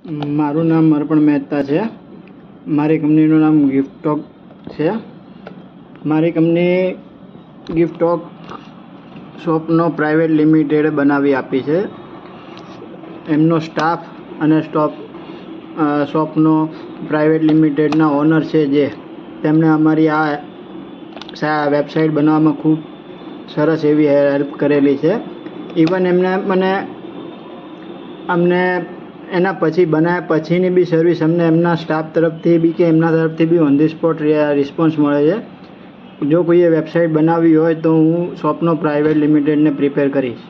મારું નામ અર્પણ મહેતા છે. મારી કંપનીનું નામ ગિફ્ટોક છે. મારી કંપની ગિફ્ટોક શોપનો પ્રાઇવેટ લિમિટેડ બનાવી આપી છે. એમનો સ્ટાફ અને શોપનો પ્રાઇવેટ લિમિટેડના ઓનર છે જે તેમણે અમારી આ વેબસાઇટ બનાવવામાં ખૂબ સરસ એવી હેલ્પ કરેલી છે. ઇવન અમને એના પછી બનાવ્યા પછીની બી સર્વિસ અમને એમના સ્ટાફ તરફથી બી કે એમના તરફથી બી ઓન ધી સ્પોટ રિસ્પોન્સ મળે છે. જો કોઈએ વેબસાઇટ બનાવવી હોય તો હું શોપનો પ્રાઇવેટ લિમિટેડને પ્રિપેર કરીશ.